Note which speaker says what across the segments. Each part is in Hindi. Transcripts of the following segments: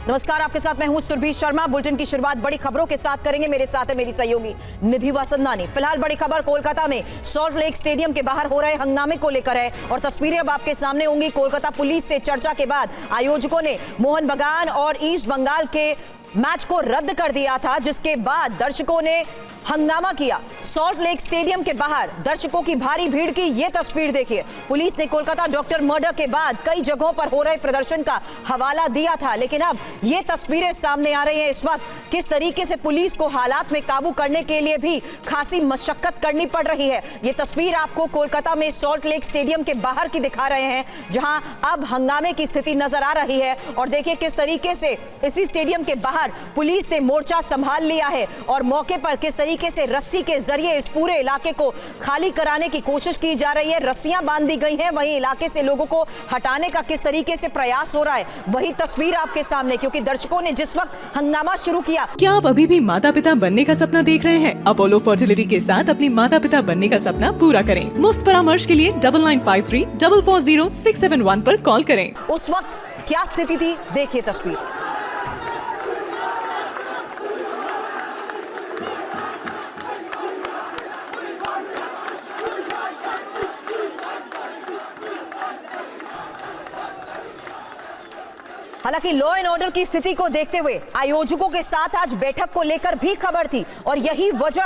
Speaker 1: नमस्कार, आपके साथ मैं हूं सुरभि शर्मा। बुलेटिन की शुरुआत बड़ी खबरों के साथ करेंगे। मेरे साथ है मेरी सहयोगी निधि वासंदानी। फिलहाल बड़ी खबर कोलकाता में सॉल्ट लेक स्टेडियम के बाहर हो रहे हंगामे को लेकर है और तस्वीरें अब आपके सामने होंगी। कोलकाता पुलिस से चर्चा के बाद आयोजकों ने मोहन बगान और ईस्ट बंगाल के मैच को रद्द कर दिया था, जिसके बाद दर्शकों ने हंगामा किया। सॉल्ट लेक स्टेडियम के बाहर दर्शकों की भारी भीड़ की ये तस्वीर देखिए। पुलिस ने कोलकाता डॉक्टर मर्डर के बाद कई जगहों पर हो रहे प्रदर्शन का हवाला दिया था, लेकिन अब ये तस्वीरें सामने आ रही हैं। इस वक्त किस तरीके से पुलिस को हालात में काबू करने के लिए भी खासी मशक्कत करनी पड़ रही है। ये तस्वीर आपको कोलकाता में सॉल्ट लेक स्टेडियम के बाहर की दिखा रहे हैं, जहां अब हंगामे की स्थिति नजर आ रही है। और देखिए किस तरीके से इसी स्टेडियम के बाहर पुलिस ने मोर्चा संभाल लिया है और मौके पर किस तरीके से रस्सी के जरिए इस पूरे इलाके को खाली कराने की कोशिश की जा रही है। रस्सियां बांध दी गई हैं, वहीं इलाके से लोगों को हटाने का किस तरीके से प्रयास हो रहा है वही तस्वीर आपके सामने, क्योंकि दर्शकों ने जिस वक्त हंगामा शुरू किया।
Speaker 2: क्या आप अभी भी माता पिता बनने का सपना देख रहे हैं? अपोलो फर्टिलिटी के साथ अपनी माता पिता बनने का सपना पूरा करें। मुफ्त परामर्श के लिए 9953440671 पर कॉल करें।
Speaker 1: उस वक्त क्या स्थिति थी, देखिए तस्वीर। हालांकि लॉ एंड ऑर्डर की स्थिति को देखते हुए आयोजकों के साथ आज बैठक को लेकर भी खबर थी और यही वजह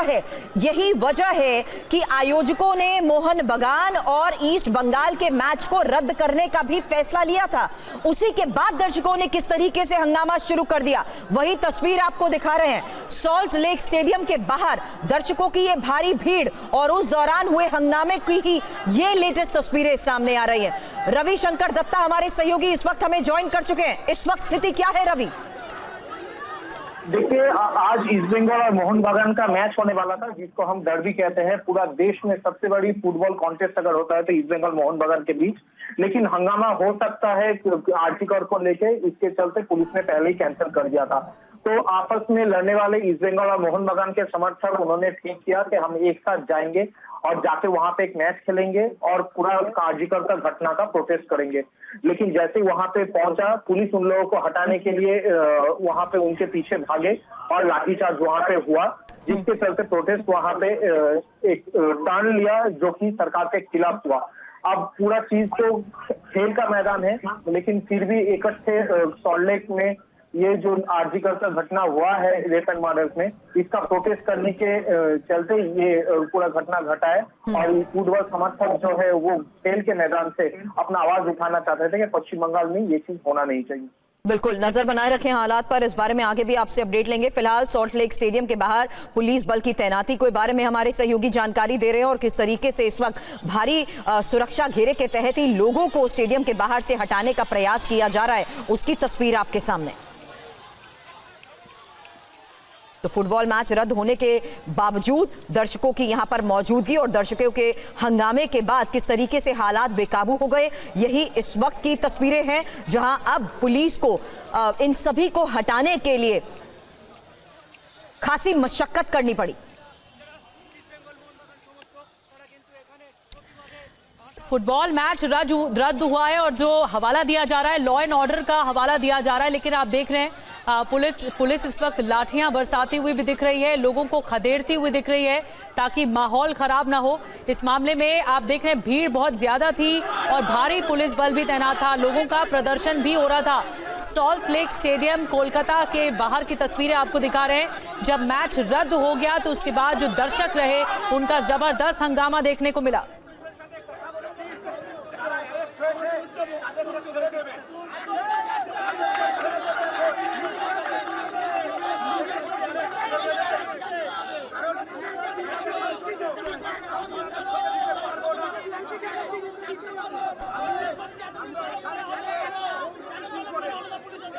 Speaker 1: है कि आयोजकों ने मोहन बगान और ईस्ट बंगाल के मैच को रद्द करने का भी फैसला लिया था। उसी के बाद दर्शकों ने किस तरीके से हंगामा शुरू कर दिया वही तस्वीर आपको दिखा रहे हैं। सॉल्ट लेक स्टेडियम के बाहर दर्शकों की ये भारी भीड़ और उस दौरान हुए हंगामे की ही ये लेटेस्ट तस्वीरें सामने आ रही है। रविशंकर दत्ता हमारे सहयोगी इस वक्त हमें ज्वाइन कर चुके हैं। इस वक्त स्थिति क्या है रवि?
Speaker 3: देखिए, आज ईस्ट बंगाल और मोहन बगान का मैच होने वाला था, जिसको हम डर्बी कहते हैं। पूरा देश में सबसे बड़ी फुटबॉल कॉन्टेस्ट अगर होता है तो ईस्ट बंगाल मोहन बगान के बीच, लेकिन हंगामा हो सकता है आर्टिकल को लेके। इसके चलते पुलिस ने पहले ही कैंसिल कर दिया था। तो आपस में लड़ने वाले ईस्ट बंगाल और मोहन बगान के समर्थक उन्होंने ठीक किया कि हम एक साथ जाएंगे और जाके वहां पे एक मैच खेलेंगे और पूरा कार्यकर्ता घटना का प्रोटेस्ट करेंगे। लेकिन जैसे वहां पे पहुंचा, पुलिस उन लोगों को हटाने के लिए वहां पे उनके पीछे भागे और लाठीचार्ज वहां पे हुआ, जिसके चलते प्रोटेस्ट वहां पे एक टर्न लिया जो कि सरकार के खिलाफ हुआ। अब पूरा चीज तो खेल का मैदान है, लेकिन फिर भी इकट्ठे सॉल्ट लेक में ये जो आर्जिकल का घटना हुआ है रेप एंड मर्डर में, इसका प्रोटेस्ट करने के चलते ये पूरा घटना घटा है। और फुटबॉल समर्थक जो है वो खेल के मैदान से अपना आवाज उठाना चाहते थे कि पश्चिम बंगाल में ये चीज होना नहीं चाहिए।
Speaker 1: बिल्कुल, नजर बनाए रखें हालात पर। इस बारे में आगे भी आपसे अपडेट लेंगे। फिलहाल सॉल्ट लेक स्टेडियम के बाहर पुलिस बल की तैनाती के बारे में हमारे सहयोगी जानकारी दे रहे हैं और किस तरीके से इस वक्त भारी सुरक्षा घेरे के तहत ही लोगों को स्टेडियम के बाहर से हटाने का प्रयास किया जा रहा है, उसकी तस्वीर आपके सामने। तो फुटबॉल मैच रद्द होने के बावजूद दर्शकों की यहां पर मौजूदगी और दर्शकों के हंगामे के बाद किस तरीके से हालात बेकाबू हो गए, यही इस वक्त की तस्वीरें हैं, जहां अब पुलिस को इन सभी को हटाने के लिए खासी मशक्कत करनी पड़ी।
Speaker 4: फुटबॉल मैच रद्द हुआ है और जो हवाला दिया जा रहा है लॉ एंड ऑर्डर का हवाला दिया जा रहा है, लेकिन आप देख रहे हैं पुलिस इस वक्त लाठियां बरसाती हुई भी दिख रही है, लोगों को खदेड़ती हुई दिख रही है ताकि माहौल खराब ना हो। इस मामले में आप देख रहे हैं भीड़ बहुत ज्यादा थी और भारी पुलिस बल भी तैनात था, लोगों का प्रदर्शन भी हो रहा था। सॉल्ट लेक स्टेडियम कोलकाता के बाहर की तस्वीरें आपको दिखा रहे हैं। जब मैच रद्द हो गया तो उसके बाद जो दर्शक रहे उनका जबरदस्त हंगामा देखने को मिला।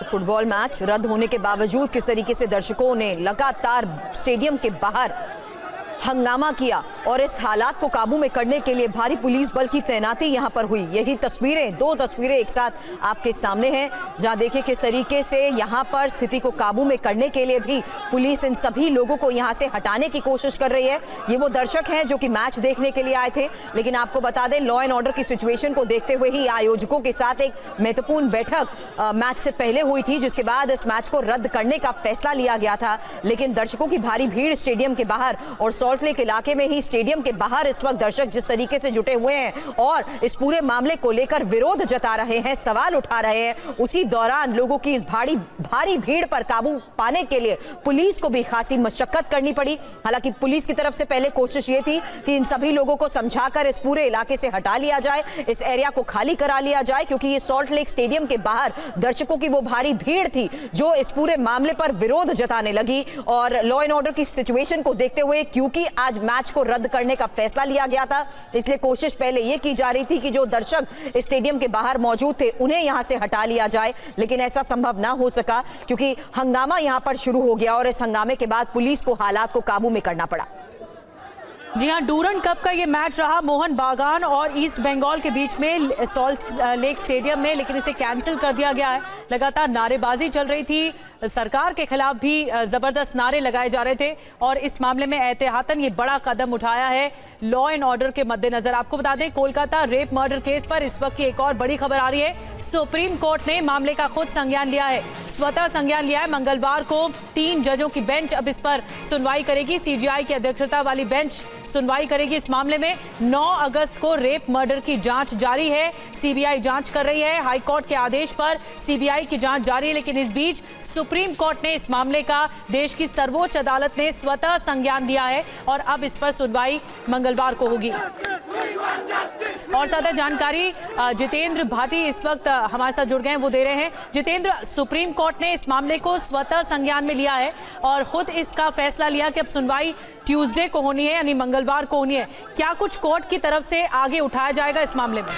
Speaker 1: फुटबॉल मैच रद्द होने के बावजूद किस तरीके से दर्शकों ने लगातार स्टेडियम के बाहर हंगामा किया और इस हालात को काबू में करने के लिए भारी पुलिस बल की तैनाती यहां पर हुई। यही तस्वीरें, दो तस्वीरें एक साथ आपके सामने हैं, जहां देखिए किस तरीके से यहां पर स्थिति को काबू में करने के लिए भी पुलिस इन सभी लोगों को यहां से हटाने की कोशिश कर रही है। ये वो दर्शक हैं जो कि मैच देखने के लिए आए थे, लेकिन आपको बता दें लॉ एंड ऑर्डर की सिचुएशन को देखते हुए ही आयोजकों के साथ एक महत्वपूर्ण बैठक मैच से पहले हुई थी, जिसके बाद इस मैच को रद्द करने का फैसला लिया गया था। लेकिन दर्शकों की भारी भीड़ स्टेडियम के बाहर और सॉल्ट लेक इलाके में ही स्टेडियम के बाहर इस वक्त दर्शक जिस तरीके से जुटे हुए हैं और इस पूरे मामले को लेकर विरोध जता रहे हैं, सवाल उठा रहे हैं, उसी दौरान लोगों की इस भारी भीड़ पर काबू पाने के लिए पुलिस को भी खासी मशक्कत करनी पड़ी। हालांकि पुलिस की तरफ से पहले कोशिश ये थी कि इन सभी लोगों को समझाकर इस पूरे इलाके से हटा लिया जाए, इस एरिया को खाली करा लिया जाए, क्योंकि ये सॉल्ट लेक स्टेडियम के बाहर दर्शकों की वो भारी भीड़ थी जो इस पूरे मामले पर विरोध जताने लगी। और लॉ एंड ऑर्डर की सिचुएशन को देखते हुए, क्योंकि आज मैच को रद्द करने का फैसला लिया गया था, इसलिए कोशिश पहले यह की जा रही थी कि जो दर्शक स्टेडियम के बाहर मौजूद थे उन्हें यहां से हटा लिया जाए, लेकिन ऐसा संभव ना हो सका क्योंकि हंगामा यहां पर शुरू हो गया और इस हंगामे के बाद पुलिस को हालात को काबू में करना पड़ा।
Speaker 4: जी हाँ, डूरन कप का ये मैच रहा मोहन बागान और ईस्ट बंगाल के बीच में सॉल्ट लेक स्टेडियम में, लेकिन इसे कैंसिल कर दिया गया है। लगातार नारेबाजी चल रही थी, सरकार के खिलाफ भी जबरदस्त नारे लगाए जा रहे थे और इस मामले में एहतियातन ये बड़ा कदम उठाया है लॉ एंड ऑर्डर के मद्देनजर। आपको बता दें कोलकाता रेप मर्डर केस पर इस वक्त की एक और बड़ी खबर आ रही है। सुप्रीम कोर्ट ने मामले का खुद संज्ञान लिया है, स्वतः संज्ञान लिया है। मंगलवार को 3 जजों की बेंच अब इस पर सुनवाई करेगी। सीजीआई की अध्यक्षता वाली बेंच सुनवाई करेगी इस मामले में। 9 अगस्त को रेप मर्डर की जांच जारी है, सीबीआई जांच कर रही है। हाईकोर्ट के आदेश पर सीबीआई की जांच जारी है, लेकिन इस बीच सुप्रीम कोर्ट ने इस मामले का देश की सर्वोच्च अदालत ने स्वतः संज्ञान लिया है और अब इस पर सुनवाई मंगलवार को होगी। और ज्यादा जानकारी जितेंद्र भाटी इस वक्त हमारे साथ जुड़ गए हैं, वो दे रहे हैं। जितेंद्र, सुप्रीम कोर्ट ने इस मामले को स्वतः संज्ञान में लिया है और खुद इसका फैसला लिया कि अब सुनवाई ट्यूसडे को होनी है, यानी मंगलवार को होनी है। क्या कुछ कोर्ट की तरफ से आगे उठाया जाएगा इस मामले में?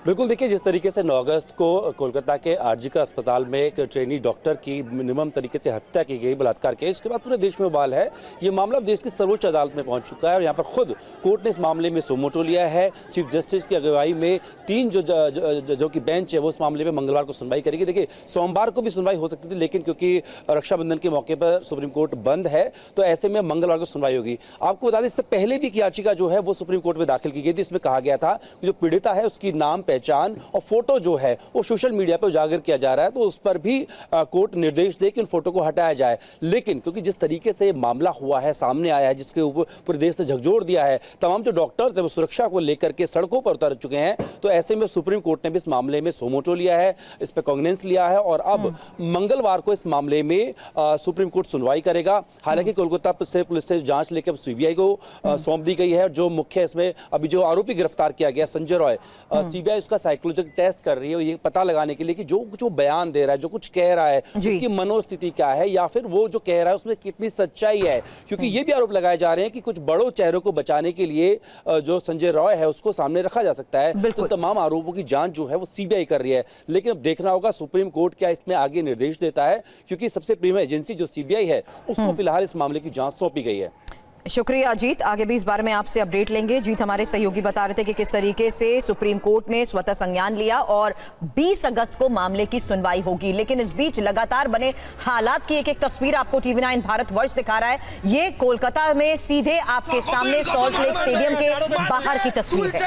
Speaker 5: बिल्कुल, देखिए जिस तरीके से 9 अगस्त को कोलकाता के आरजीकर अस्पताल में एक ट्रेनी डॉक्टर की निर्मम तरीके से हत्या की गई बलात्कार के, इसके बाद पूरे देश में उबाल है। ये मामला देश की सर्वोच्च अदालत में पहुंच चुका है और यहाँ पर खुद कोर्ट ने इस मामले में सुमोटो लिया है। चीफ जस्टिस की अगुवाई में 3 जो की बेंच है वो इस मामले में मंगलवार को सुनवाई करेगी। देखिए सोमवार को भी सुनवाई हो सकती थी, लेकिन क्योंकि रक्षाबंधन के मौके पर सुप्रीम कोर्ट बंद है तो ऐसे में मंगलवार को सुनवाई होगी। आपको बता दें इससे पहले भी एक याचिका जो है वो सुप्रीम कोर्ट में दाखिल की गई थी। इसमें कहा गया था कि जो पीड़िता है उसकी नाम, पहचान और फोटो जो है वो सोशल मीडिया पर उजागर किया जा रहा है, तो उस पर भी कोर्ट निर्देश दे कि उन फोटो को हटाया जाए। लेकिन क्योंकि जिस तरीके से मामला हुआ है, सामने आया है, जिसके ऊपर पूरे देश से झकझोर दिया है, तमाम जो डॉक्टर्स है वो सुरक्षा को लेकर के सड़कों पर उतर चुके हैं, तो ऐसे में सुप्रीम कोर्ट ने भी इस मामले में सोमोटो लिया है, इस पर कॉग्निजेंस लिया है और अब मंगलवार को इस मामले में सुप्रीम कोर्ट सुनवाई करेगा। हालांकि कोलकाता से पुलिस से जांच लेकर सीबीआई को सौंप दी गई है। जो मुख्य इसमें अभी जो आरोपी गिरफ्तार किया गया संजय रॉय, सीबीआई उसका साइकोलॉजिकल टेस्ट कर रही है ये पता लगाने के लिए कि जो बयान दे रहा है, जो कुछ कह रहा है, उसकी मनोस्थिति क्या है या फिर वो जो कह रहा है उसमें कितनी सच्चाई है। क्योंकि ये भी आरोप लगाए जा रहे हैं कि कुछ बड़ों चेहरों को बचाने के लिए जो संजय रॉय है उसको सामने रखा जा सकता है। तो तमाम आरोपों की जांच जो है वो सीबीआई कर रही है। लेकिन अब देखना होगा सुप्रीम कोर्ट क्या इसमें आगे निर्देश देता है, क्योंकि सबसे प्रीमियर एजेंसी जो सीबीआई है उसको फिलहाल इस मामले की जांच सौंपी गई है।
Speaker 1: शुक्रिया जीत, आगे भी इस बारे में आपसे अपडेट लेंगे। जीत हमारे सहयोगी बता रहे थे कि किस तरीके से सुप्रीम कोर्ट ने स्वतः संज्ञान लिया और 20 अगस्त को मामले की सुनवाई होगी। लेकिन इस बीच लगातार बने हालात की एक तस्वीर आपको टीवी9 भारतवर्ष दिखा रहा है। ये कोलकाता में सीधे आपके सामने सॉल्ट लेक स्टेडियम के बाहर की तस्वीर है।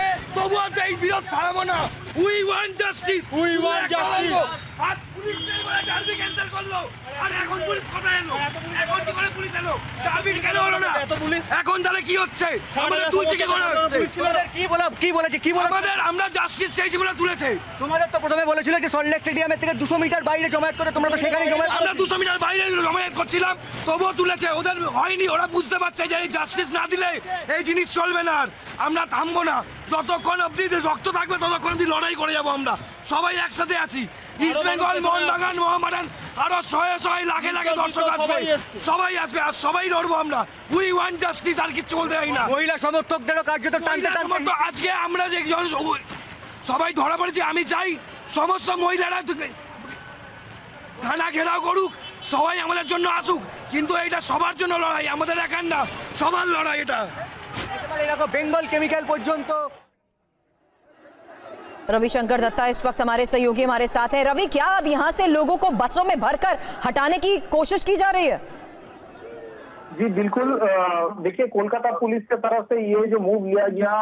Speaker 6: এখন তাহলে কি হচ্ছে আমাদের তুলছে কি করে হচ্ছে কি বলেছে আমরা জাস্টিস চাইছি বলে তুলেছে।
Speaker 7: তোমাদের তো প্রথমে বলেছিল যে সল্ট লেক স্টেডিয়ামের থেকে 200 মিটার বাইরে জমায়েত করে, তোমরা তো সেখানে জমায়েত,
Speaker 6: আমরা 200 মিটার বাইরে জমায়েত করছিলাম, তবুও তুলেছে। ওদের হয়নি, ওরা বুঝতে পারছে যে এই জাস্টিস না দিলে এই জিনিস চলবে না। আর আমরা থামবো না, যতক্ষণ অবধি রক্ত থাকবে ততক্ষণ অবধি লড়াই করে যাবো। আমরা সবাই একসাথে আছি। ইস্ট বেঙ্গল, মোহনবাগান, মোহামেডান আরো শয়ে লাখে লাখে দর্শক আসবে, সবাই আসবে আর সবাই লড়বো আমরা। উই ওয়ান্ট জাস্টিস, আর কিছু বলতে হয় না।
Speaker 7: মহিলা সমর্থকদেরও কার্যত টানতে
Speaker 6: আজকে আমরা যে সবাই ধরা পড়েছি, আমি চাই সমস্ত মহিলারা থানা ঘেরাও করুক, সবাই আমাদের জন্য আসুক, কিন্তু এটা সবার জন্য লড়াই, আমাদের একার না, সবার লড়াই এটা।
Speaker 7: একেবারে এরকম বেঙ্গল কেমিক্যাল পর্যন্ত।
Speaker 1: रविशंकर दत्ता इस वक्त हमारे सहयोगी हमारे साथ हैं। रवि, क्या अब यहां से लोगों को बसों में भरकर हटाने की कोशिश की जा रही है?
Speaker 3: जी बिल्कुल। देखिए, कोलकाता पुलिस की तरफ से ये जो मूव लिया गया,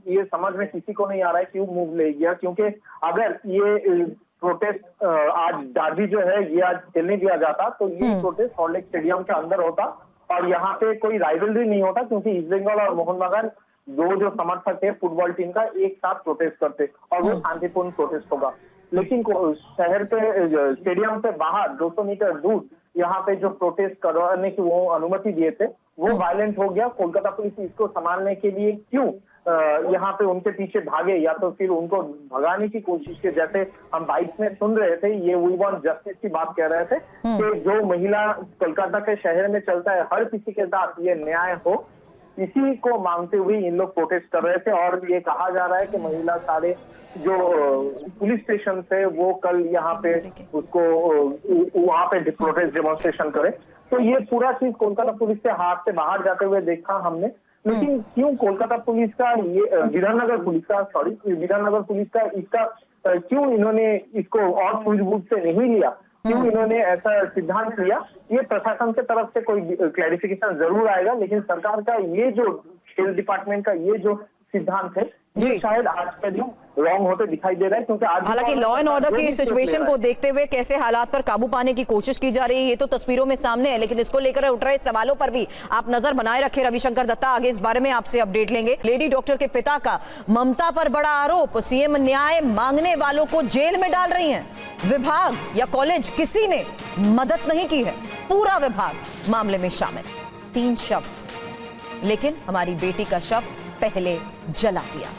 Speaker 3: ये समझ में किसी को नहीं आ रहा है क्यों मूव ले गया, क्योंकि अगर ये प्रोटेस्ट आज डार्बी जो है ये आज खेलने दिया जाता तो ये प्रोटेस्ट सॉल्ट लेक स्टेडियम के अंदर होता और यहाँ पे कोई राइवलरी नहीं होता, क्योंकि ईस्ट बंगाल और मोहन बागान दो जो समर्थक है फुटबॉल टीम का एक साथ प्रोटेस्ट करते और वो शांतिपूर्ण प्रोटेस्ट होगा। लेकिन शहर के स्टेडियम से बाहर 200 मीटर दूर यहाँ पे जो प्रोटेस्ट करवाने की वो अनुमति दिए थे वो वायलेंट हो गया। कोलकाता पुलिस इसको संभालने के लिए क्यों यहाँ पे उनके पीछे भागे या तो फिर उनको भगाने की कोशिश की, जैसे हम बाइक में सुन रहे थे, ये वी वांट जस्टिस की बात कह रहे थे कि जो महिला कोलकाता के शहर में चलता है हर किसी के साथ ये न्याय हो, इसी को मांगते हुए इन लोग प्रोटेस्ट कर रहे थे। और ये कहा जा रहा है कि महिला सारे जो पुलिस स्टेशन से वो कल यहाँ पे उसको वहाँ पे प्रोटेस्ट डेमोन्स्ट्रेशन करे। तो ये पूरा चीज कोलकाता पुलिस के हाथ से बाहर जाते हुए देखा हमने। लेकिन क्यों कोलकाता पुलिस का ये विधाननगर पुलिस का इसका क्यों इन्होंने इसको और सूझबूझ से नहीं लिया, क्यों इन्होंने ऐसा सिद्धांत लिया, ये प्रशासन की तरफ से कोई क्लैरिफिकेशन जरूर आएगा। लेकिन सरकार का ये जो हेल्थ डिपार्टमेंट का ये जो सिद्धांत है ये शायद आज के दिन रॉन्ग होते दिखाई दे रहा है, क्योंकि आज
Speaker 1: हालांकि लॉ एंड ऑर्डर की सिचुएशन को देखते हुए कैसे हालात पर काबू पाने की कोशिश की जा रही है ये तो तस्वीरों में सामने है, लेकिन इसको लेकर उठ रहे सवालों पर भी आप नजर बनाए रखें रविशंकर दत्ता। आगे इस बारे में आपसे अपडेट लेंगे। लेडी डॉक्टर के पिता का ममता पर बड़ा आरोप, सीएम न्याय मांगने वालों को जेल में डाल रही हैं। विभाग या कॉलेज किसी ने मदद नहीं की है, पूरा विभाग मामले में शामिल। 3 शव, लेकिन हमारी बेटी का शव पहले जला दिया।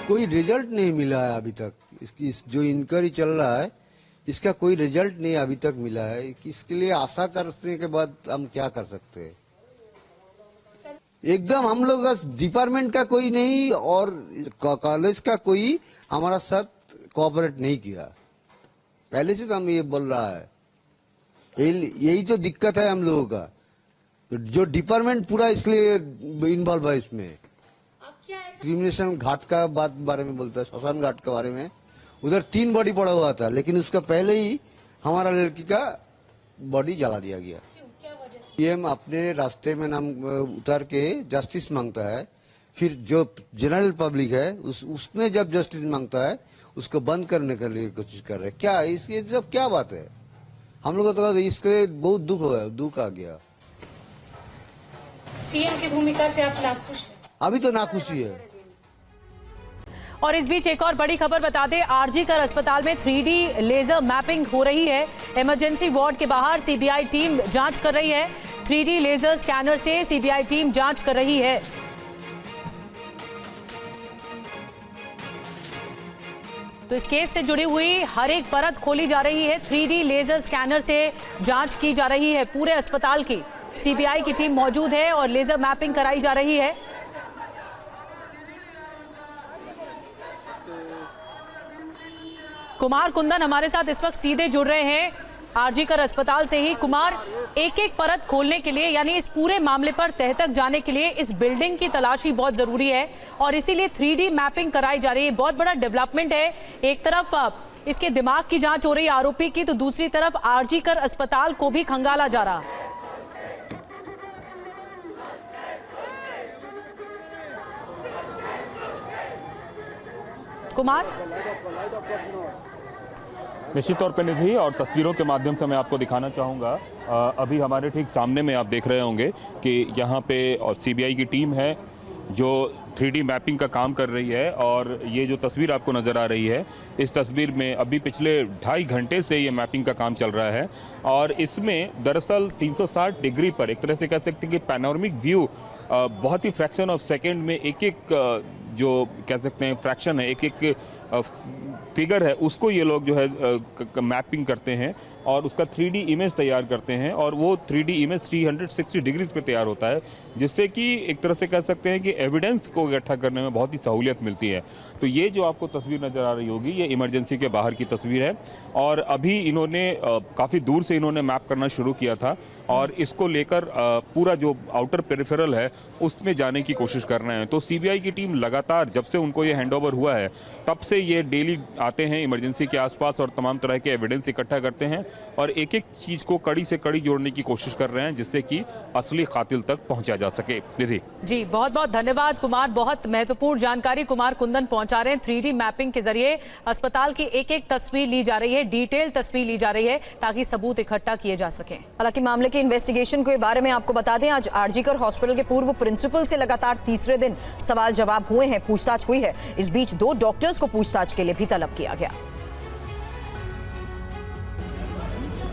Speaker 8: कोई रिजल्ट नहीं मिला है अभी तक। इसकी जो इंक्वायरी चल रहा है इसका कोई रिजल्ट नहीं अभी तक मिला है। इसके लिए आशा करने के बाद हम क्या कर सकते हैं। एकदम हम लोग डिपार्टमेंट का कोई नहीं और कॉलेज का कोई हमारा साथ कोऑपरेट नहीं किया। पहले से तो हम ये बोल रहा है, यही तो दिक्कत है हम लोगों का, जो डिपार्टमेंट पूरा इसलिए इन्वॉल्व है इसमें। क्रिमिनेशन घाट का बारे में बोलता है, श्मशान घाट के बारे में, उधर 3 बॉडी पड़ा हुआ था, लेकिन उसका पहले ही हमारा लड़की का बॉडी जला दिया गया। पीएम अपने रास्ते में नाम उतार के जस्टिस मांगता है, फिर जो जनरल पब्लिक है उसमें जब जस्टिस मांगता है उसको बंद करने के लिए कोशिश कर रहे हैं। क्या इसकी सब क्या बात है? हम लोग तो इसके बहुत दुख आ गया।
Speaker 9: सीएम की भूमिका से आप नाखुश हैं?
Speaker 8: अभी तो नाखुशी है।
Speaker 4: और इस बीच एक और बड़ी खबर बता दें, आरजीकर अस्पताल में 3D लेजर मैपिंग हो रही है। इमरजेंसी वार्ड के बाहर सीबीआई टीम जांच कर रही है। 3D लेजर स्कैनर से सीबीआई टीम जांच कर रही है। तो इस केस से जुड़ी हुई हर एक परत खोली जा रही है। 3D लेजर स्कैनर से जांच की जा रही है पूरे अस्पताल की। सीबीआई की टीम मौजूद है और लेजर मैपिंग कराई जा रही है। कुमार कुंदन हमारे साथ इस वक्त सीधे जुड़ रहे हैं आरजीकर अस्पताल से ही। कुमार, एक एक परत खोलने के लिए यानी इस पूरे मामले पर तह तक जाने के लिए इस बिल्डिंग की तलाशी बहुत जरूरी है और इसीलिए 3D मैपिंग कराई जा रही है। बहुत बड़ा डेवलपमेंट है। एक तरफ इसके दिमाग की जांच हो रही है आरोपी की, तो दूसरी तरफ आरजीकर अस्पताल को भी खंगाला जा रहा है। कुमार,
Speaker 10: निश्चित तौर पे निधि, और तस्वीरों के माध्यम से मैं आपको दिखाना चाहूँगा। अभी हमारे ठीक सामने में आप देख रहे होंगे कि यहाँ पे और सीबीआई की टीम है जो 3D मैपिंग का काम कर रही है। और ये जो तस्वीर आपको नज़र आ रही है, इस तस्वीर में अभी पिछले 2.5 घंटे से ये मैपिंग का काम चल रहा है। और इसमें दरअसल 360 डिग्री पर एक तरह से कह सकते हैं कि पैनोरामिक व्यू बहुत ही फ्रैक्शन ऑफ सेकेंड में एक जो कह सकते हैं फ्रैक्शन है, एक फिगर है उसको ये लोग जो है मैपिंग करते हैं और उसका 3D इमेज तैयार करते हैं और वो 3D इमेज 360 डिग्रीज पे तैयार होता है, जिससे कि एक तरह से कह सकते हैं कि एविडेंस को इकट्ठा करने में बहुत ही सहूलियत मिलती है। तो ये जो आपको तस्वीर नज़र आ रही होगी ये इमरजेंसी के बाहर की तस्वीर है और अभी इन्होंने काफ़ी दूर से इन्होंने मैप करना शुरू किया था और इसको लेकर पूरा जो आउटर पेरिफेरल है उसमें जाने की कोशिश कर रहे हैं। तो सीबीआई की टीम लगातार जब से उनको ये हैंडओवर हुआ है तब से ये डेली आते हैं इमरजेंसी के आसपास और तमाम तरह के एविडेंस इकट्ठा करते हैं और एक एक चीज़ को कड़ी से कड़ी जोड़ने की कोशिश कर रहे हैं जिससे कि असली कातिल तक पहुंचा जा सके। निधि
Speaker 4: जी बहुत बहुत धन्यवाद कुमार, बहुत महत्वपूर्ण जानकारी कुमार कुंदन पहुंचा रहे हैं। 3D मैपिंग के जरिए अस्पताल की एक एक तस्वीर ली जा रही है, डिटेल तस्वीर ली जा रही है ताकि सबूत इकट्ठा किए जा सके।
Speaker 1: हालांकि मामले की इन्वेस्टिगेशन के बारे में आपको बता दें, आज आरजीकर हॉस्पिटल के पूर्व प्रिंसिपल से लगातार तीसरे दिन सवाल जवाब हुए हैं, पूछताछ हुई है। इस बीच 2 डॉक्टर्स को पूछताछ के लिए भी तलब किया गया।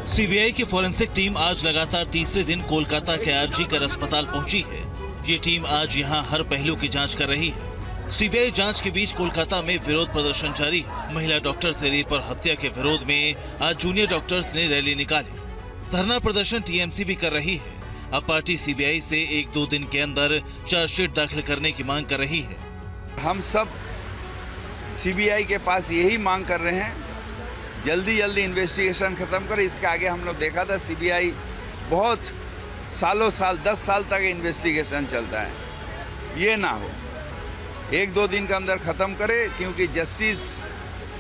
Speaker 11: सीबीआई की फॉरेंसिक टीम आज लगातार तीसरे दिन कोलकाता के आरजीकर अस्पताल पहुंची है। ये टीम आज यहां हर पहलू की जांच कर रही है। सीबीआई जांच के बीच कोलकाता में विरोध प्रदर्शन जारी है। महिला डॉक्टर से रेप और हत्या के विरोध में आज जूनियर डॉक्टर्स ने रैली निकाली। धरना प्रदर्शन टीएमसी भी कर रही है। अब पार्टी सीबीआई से 1-2 दिन के अंदर चार्जशीट दाखिल करने की मांग कर रही है।
Speaker 12: हम सब सीबीआई के पास यही मांग कर रहे हैं, जल्दी जल्दी इन्वेस्टिगेशन खत्म करें। इसके आगे हम लोग देखा था सीबीआई बहुत सालों साल 10 साल तक इन्वेस्टिगेशन चलता है, ये ना हो, 1-2 दिन के अंदर खत्म करे क्योंकि justice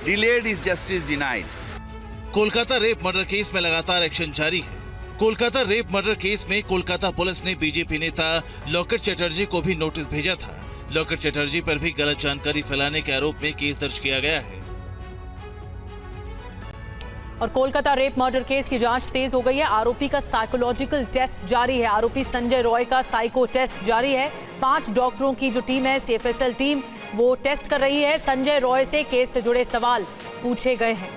Speaker 12: delayed is justice denied.
Speaker 11: Kolkata rape murder case में लगातार एक्शन जारी है। कोलकाता रेप मर्डर केस में कोलकाता पुलिस ने बीजेपी नेता लॉकेट चटर्जी को भी नोटिस भेजा था। लॉकेट चटर्जी पर भी गलत जानकारी फैलाने के आरोप में केस दर्ज किया गया है।
Speaker 4: और कोलकाता रेप मर्डर केस की जांच तेज हो गई है। आरोपी का साइकोलॉजिकल टेस्ट जारी है। आरोपी संजय रॉय का साइको टेस्ट जारी है। 5 डॉक्टरों की जो टीम है, CFSL टीम, वो टेस्ट कर रही है। संजय रॉय से केस से जुड़े सवाल पूछे गए हैं।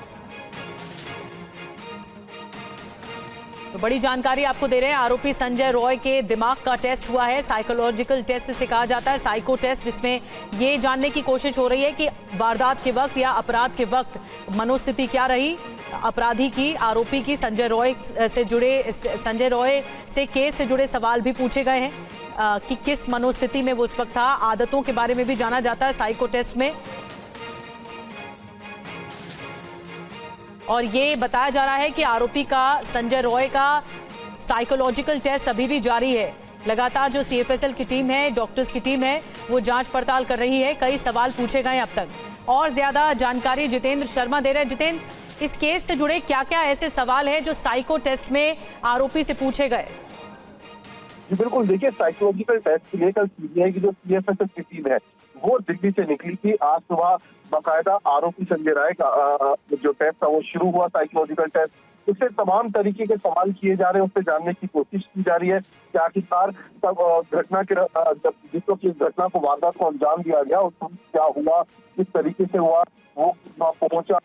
Speaker 4: तो बड़ी जानकारी आपको दे रहे हैं। आरोपी संजय रॉय के दिमाग का टेस्ट हुआ है। साइकोलॉजिकल टेस्ट से कहा जाता है, साइको टेस्ट, जिसमें ये जानने की कोशिश हो रही है कि वारदात के वक्त या अपराध के वक्त मनोस्थिति क्या रही अपराधी की, आरोपी की। संजय रॉय से केस से जुड़े सवाल भी पूछे गए हैं कि किस मनोस्थिति में वो उस वक्त था। आदतों के बारे में भी जाना जाता है साइको टेस्ट में। और ये बताया जा रहा है कि आरोपी का, संजय रॉय का साइकोलॉजिकल टेस्ट अभी भी जारी है। लगातार जो CFSL की टीम है, डॉक्टर्स की टीम है, वो जांच पड़ताल कर रही है। कई सवाल पूछे गए अब तक। और ज्यादा जानकारी जितेंद्र शर्मा दे रहे हैं। जितेंद्र, इस केस से जुड़े क्या क्या ऐसे सवाल हैं जो साइको टेस्ट में आरोपी से पूछे गए?
Speaker 3: जी बिल्कुल, देखिए साइकोलॉजिकल टेस्ट के लिए कल सीबीआई की जो CFSL की टीम है वो दिल्ली से निकली थी। आज सुबह बाकायदा आरोपी संजय राय का जो टेस्ट था वो शुरू हुआ, साइकोलॉजिकल टेस्ट। उससे तमाम तरीके के सवाल किए जा रहे हैं, उससे जानने की कोशिश की जा रही है कि आखिरकार घटना के जिस वक्त इस घटना को, वारदात को अंजाम दिया गया, उस वक्त क्या हुआ, किस तरीके से हुआ, वो पहुंचा,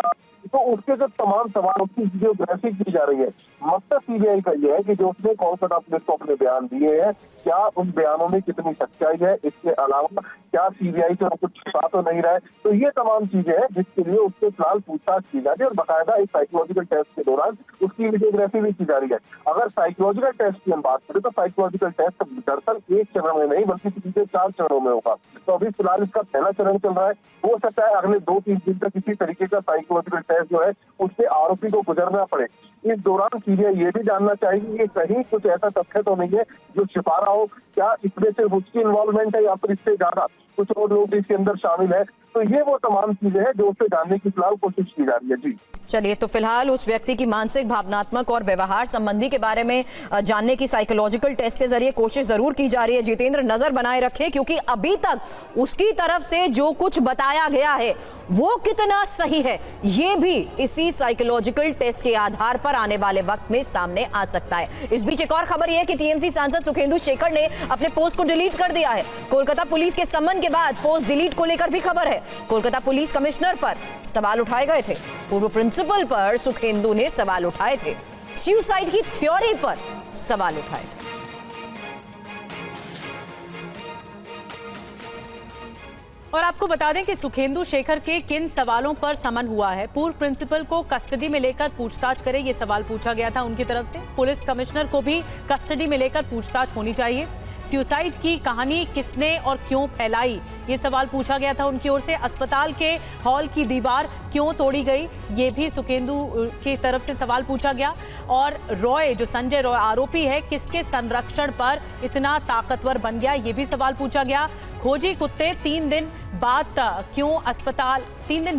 Speaker 3: तो उसके जो तमाम सवाल, उसकी वीडियोग्राफी की जा रही है। मकसद सीबीआई का यह है कि जो उसने कोलकाता पुलिस को अपने बयान दिए हैं, क्या उन बयानों में कितनी सच्चाई है, इसके अलावा क्या सीबीआई से कुछ छुपा तो नहीं रहा है। तो ये तमाम चीजें हैं जिसके लिए उससे फिलहाल पूछताछ की जा रही है और बाकायदा एक साइकोलॉजिकल टेस्ट के दौरान उसकी वीडियोग्राफी भी की जा रही है। अगर साइकोलॉजिकल टेस्ट की हम बात करें तो साइकोलॉजिकल टेस्ट दरअसल 1 चरण में नहीं बल्कि पिछले 4 चरणों में होगा। तो अभी फिलहाल इसका पहला चरण चल रहा है। हो सकता है अगले 2-3 दिन तक किसी तरीके का साइकोलॉजिकल टेस्ट जो है उससे आरोपी को गुजरना पड़े। इस दौरान सीबीआई ये भी जानना चाहेगी कि कहीं कुछ ऐसा तथ्य तो नहीं है जो छिपा रहा हो, क्या इसमें सिर्फ उसकी इन्वॉल्वमेंट है या फिर इससे ज्यादा कुछ और लोग इसके अंदर शामिल है। तो ये वो तमाम चीजें हैं जो उससे जानने की फिलहाल कोशिश की जा रही है। जी
Speaker 1: चलिए, तो फिलहाल उस व्यक्ति की मानसिक, भावनात्मक और व्यवहार संबंधी के बारे में जानने की साइकोलॉजिकल टेस्ट के जरिए कोशिश जरूर की जा रही है। जितेंद्र, नजर बनाए रखें क्योंकि अभी तक उसकी तरफ से जो कुछ बताया गया है वो कितना सही है ये भी इसी साइकोलॉजिकल टेस्ट के आधार पर आने वाले वक्त में सामने आ सकता है। इस बीच एक और खबर यह है कि टीएमसी सांसद सुखेंदु शेखर ने अपने पोस्ट को डिलीट कर दिया है। कोलकाता पुलिस के सम्मन के बाद पोस्ट डिलीट को लेकर भी खबर है। कोलकाता पुलिस कमिश्नर पर सवाल उठाए गए थे, पूर्व प्रिंसिपल पर सुखेंदु ने सवाल उठाए थे, सुसाइड की थ्योरी पर सवाल उठाए थे।
Speaker 4: और आपको बता दें कि सुखेंदु शेखर के किन सवालों पर समन हुआ है। पूर्व प्रिंसिपल को कस्टडी में लेकर पूछताछ करे, ये सवाल पूछा गया था उनकी तरफ से। पुलिस कमिश्नर को भी कस्टडी में लेकर पूछताछ होनी चाहिए। सुसाइड की कहानी किसने और क्यों फैलाई, ये सवाल पूछा गया था उनकी ओर से। अस्पताल के हॉल की दीवार क्यों तोड़ी गई, ये भी सुखेंदु की तरफ से सवाल पूछा गया। और रॉय, जो संजय रॉय आरोपी है, किसके संरक्षण पर इतना ताकतवर बन गया, ये भी सवाल पूछा गया। खोजी कुत्ते 3 दिन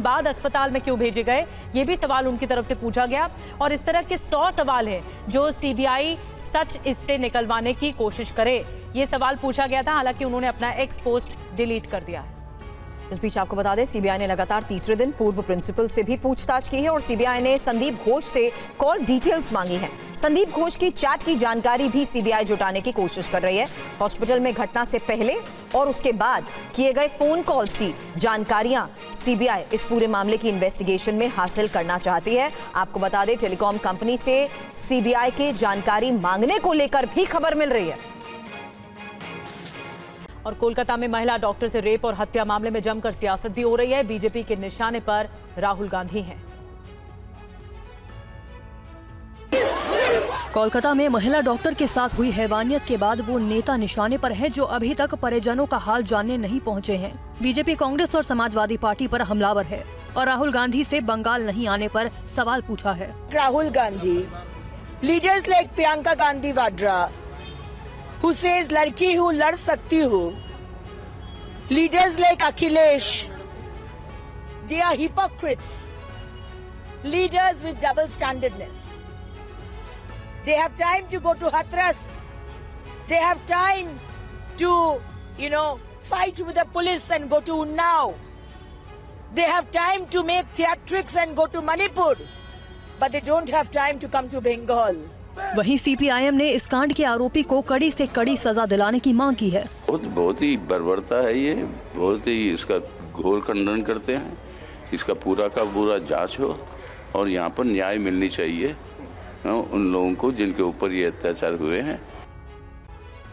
Speaker 4: बाद अस्पताल में क्यों भेजे गए, ये भी सवाल उनकी तरफ से पूछा गया। और इस तरह के 100 सवाल हैं जो सीबीआई सच इससे निकलवाने की कोशिश करे, ये सवाल पूछा गया था। हालांकि उन्होंने अपना एक्स पोस्ट डिलीट कर दिया है।
Speaker 1: इस बीच आपको बता दें, सीबीआई ने लगातार तीसरे दिन पूर्व प्रिंसिपल से भी पूछताछ की है और सीबीआई ने संदीप घोष से कॉल डिटेल्स मांगी हैं। संदीप घोष की चैट की जानकारी भी सीबीआई जुटाने की कोशिश कर रही है। हॉस्पिटल में घटना से पहले और उसके बाद किए गए फोन कॉल्स की जानकारियां सीबीआई इस पूरे मामले की इन्वेस्टिगेशन में हासिल करना चाहती है। आपको बता दें, टेलीकॉम कंपनी से सीबीआई के जानकारी मांगने को लेकर भी खबर मिल रही है।
Speaker 4: और कोलकाता में महिला डॉक्टर से रेप और हत्या मामले में जमकर सियासत भी हो रही है। बीजेपी के निशाने पर राहुल गांधी हैं।
Speaker 13: कोलकाता में महिला डॉक्टर के साथ हुई हैवानियत के बाद वो नेता निशाने पर हैं जो अभी तक परिजनों का हाल जानने नहीं पहुंचे हैं। बीजेपी कांग्रेस और समाजवादी पार्टी पर हमलावर है और राहुल गांधी से बंगाल नहीं आने पर सवाल पूछा है।
Speaker 14: Rahul Gandhi, leaders like Priyanka Gandhi Vadra who says लड़की हूँ लड़ सकती हूँ, leaders like Akhilesh, they are hypocrites, leaders with double standardness. They have time to go to Hathras, they have time to, fight with the police and go to Unnao. They have time to make theatrics and go to Manipur, but they don't have time to come to Bengal.
Speaker 13: वहीं सीपीआईएम ने इस कांड के आरोपी को कड़ी से कड़ी सजा दिलाने की मांग की है।
Speaker 15: बहुत ही बर्बरता है ये, बहुत ही इसका घोर खंडन करते हैं। इसका पूरा का पूरा जांच हो और यहाँ पर न्याय मिलनी चाहिए उन लोगों को जिनके ऊपर ये अत्याचार हुए हैं।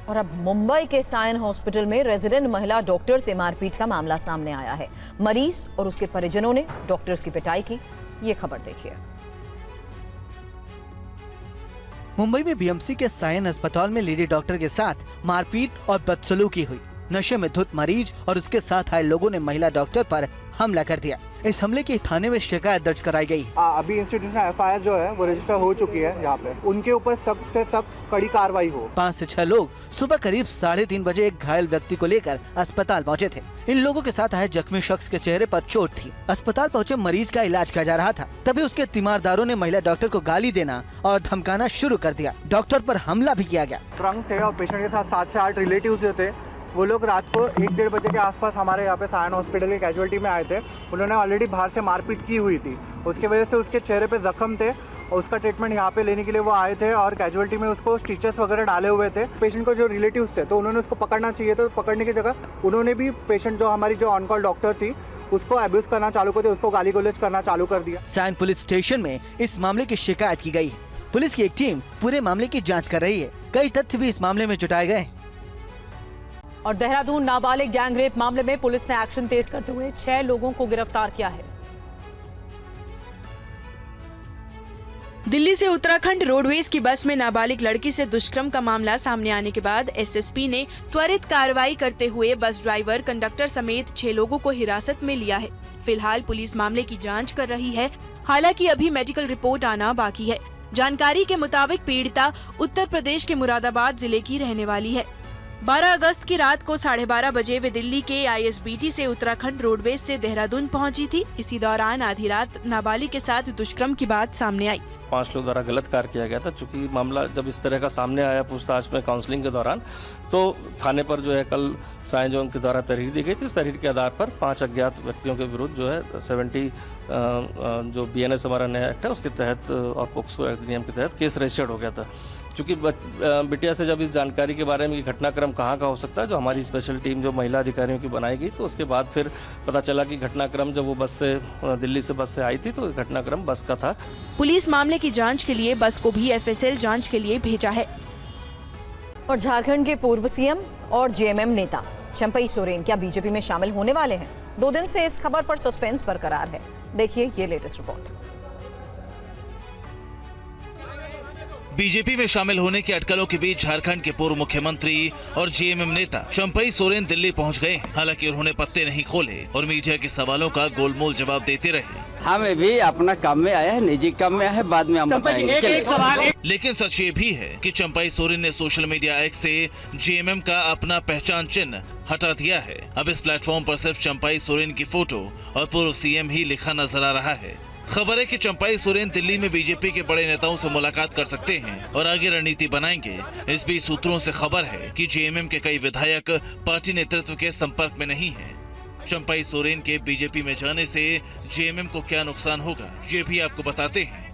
Speaker 1: और अब मुंबई के सायन हॉस्पिटल में रेजिडेंट महिला डॉक्टर से मारपीट का मामला सामने आया है। मरीज और उसके परिजनों ने डॉक्टर्स की पिटाई की, ये खबर देखिए।
Speaker 16: मुंबई में बीएमसी के सायन अस्पताल में लेडी डॉक्टर के साथ मारपीट और बदसलूकी हुई। नशे में धुत मरीज और उसके साथ आए लोगों ने महिला डॉक्टर पर हमला कर दिया। इस हमले की थाने में शिकायत दर्ज कराई गई।
Speaker 17: अभी इंस्टीट्यूशनल एफआईआर जो है वो रजिस्टर हो चुकी है। यहाँ पे उनके ऊपर सख्त से सख्त कड़ी कार्रवाई हो।
Speaker 16: 5 से 6 लोग सुबह करीब 3:30 बजे एक घायल व्यक्ति को लेकर अस्पताल पहुँचे थे। इन लोगों के साथ आए जख्मी शख्स के चेहरे पर चोट थी। अस्पताल पहुँचे मरीज का इलाज किया जा रहा था, तभी उसके तीमारदारों ने महिला डॉक्टर को गाली देना और धमकाना शुरू कर दिया। डॉक्टर पर हमला भी किया गया।
Speaker 17: ट्रंक थे और पेशेंट के साथ 7 से 8 रिलेटिव जो थे, वो लोग रात को 1-1:30 बजे के आसपास हमारे यहाँ पे सायन हॉस्पिटल के कैजुअलिटी में आए थे। उन्होंने ऑलरेडी बाहर से मारपीट की हुई थी, उसकी वजह से उसके चेहरे पे जख्म थे और उसका ट्रीटमेंट यहाँ पे लेने के लिए वो आए थे और कैजुअलिटी में उसको स्टिचेस वगैरह डाले हुए थे। पेशेंट को जो रिलेटिव्स थे तो उन्होंने उसको पकड़ना चाहिए, तो पकड़ने की जगह उन्होंने भी पेशेंट जो हमारी जो ऑन कॉल डॉक्टर थी उसको अब्यूज करना चालू कर दिया, उसको गाली गलौज करना चालू कर दिया।
Speaker 16: सायन पुलिस स्टेशन में इस मामले की शिकायत की गई। पुलिस की एक टीम पूरे मामले की जाँच कर रही है। कई तथ्य भी इस मामले में जुटाए गए।
Speaker 4: और देहरादून नाबालिग गैंगरेप मामले में पुलिस ने एक्शन तेज करते हुए 6 लोगों को गिरफ्तार किया है।
Speaker 18: दिल्ली से उत्तराखंड रोडवेज की बस में नाबालिग लड़की से दुष्कर्म का मामला सामने आने के बाद एसएसपी ने त्वरित कार्रवाई करते हुए बस ड्राइवर, कंडक्टर समेत 6 लोगों को हिरासत में लिया है। फिलहाल पुलिस मामले की जांच कर रही है। हालांकि अभी मेडिकल रिपोर्ट आना बाकी है। जानकारी के मुताबिक पीड़िता उत्तर प्रदेश के मुरादाबाद जिले की रहने वाली है। 12 अगस्त की रात को 12:30 बजे वे दिल्ली के आईएसबीटी से उत्तराखंड रोडवेज से देहरादून पहुंची थी। इसी दौरान आधी रात नाबालिग के साथ दुष्कर्म की बात सामने आई।
Speaker 19: 5 लोगों द्वारा गलत कार्य किया गया था। चूंकि मामला जब इस तरह का सामने आया पूछताछ में काउंसलिंग के दौरान, तो थाने पर जो है कल सायन जोन के द्वारा तहरीर दी गई थी। उस तहरीर के आधार पर 5 अज्ञात व्यक्तियों के विरुद्ध जो है 70 जो बीएनएस हमारा नया एक्ट है उसके तहत और पोक्सो अधिनियम के तहत केस रजिस्टर्ड हो गया था। क्योंकि बिटिया से जब इस जानकारी के बारे में घटनाक्रम कहाँ का हो सकता है, जो हमारी स्पेशल टीम जो महिला अधिकारियों की बनाई गई, तो उसके बाद फिर पता चला कि घटनाक्रम जब वो बस से दिल्ली से बस से आई थी तो घटनाक्रम बस का था।
Speaker 18: पुलिस मामले की जांच के लिए बस को भी एफएसएल जांच के लिए भेजा है।
Speaker 1: और झारखंड के पूर्व सीएम और जेएमएम नेता चंपई सोरेन क्या बीजेपी में शामिल होने वाले हैं? 2 दिन से इस खबर पर सस्पेंस बरकरार है। देखिए ये लेटेस्ट रिपोर्ट।
Speaker 11: बीजेपी में शामिल होने की अटकलों के बीच झारखंड के पूर्व मुख्यमंत्री और जेएमएम नेता चंपई सोरेन दिल्ली पहुंच गए। हालांकि उन्होंने पत्ते नहीं खोले और मीडिया के सवालों का गोलमोल जवाब देते रहे।
Speaker 20: हमें भी अपना काम में आया है, निजी काम में आया है, बाद में हम बताएंगे।
Speaker 11: लेकिन सच ये भी है कि चंपई सोरेन ने सोशल मीडिया एक्स से जेएमएम का अपना पहचान चिन्ह हटा दिया है। अब इस प्लेटफॉर्म पर सिर्फ चंपई सोरेन की फोटो और पूर्व सीएम ही लिखा नजर आ रहा है। खबर है कि चंपई सोरेन दिल्ली में बीजेपी के बड़े नेताओं से मुलाकात कर सकते हैं और आगे रणनीति बनाएंगे। इस बीच सूत्रों से खबर है कि जेएमएम के कई विधायक पार्टी नेतृत्व के संपर्क में नहीं हैं। चंपई सोरेन के बीजेपी में जाने से जेएमएम को क्या नुकसान होगा, ये भी आपको बताते हैं।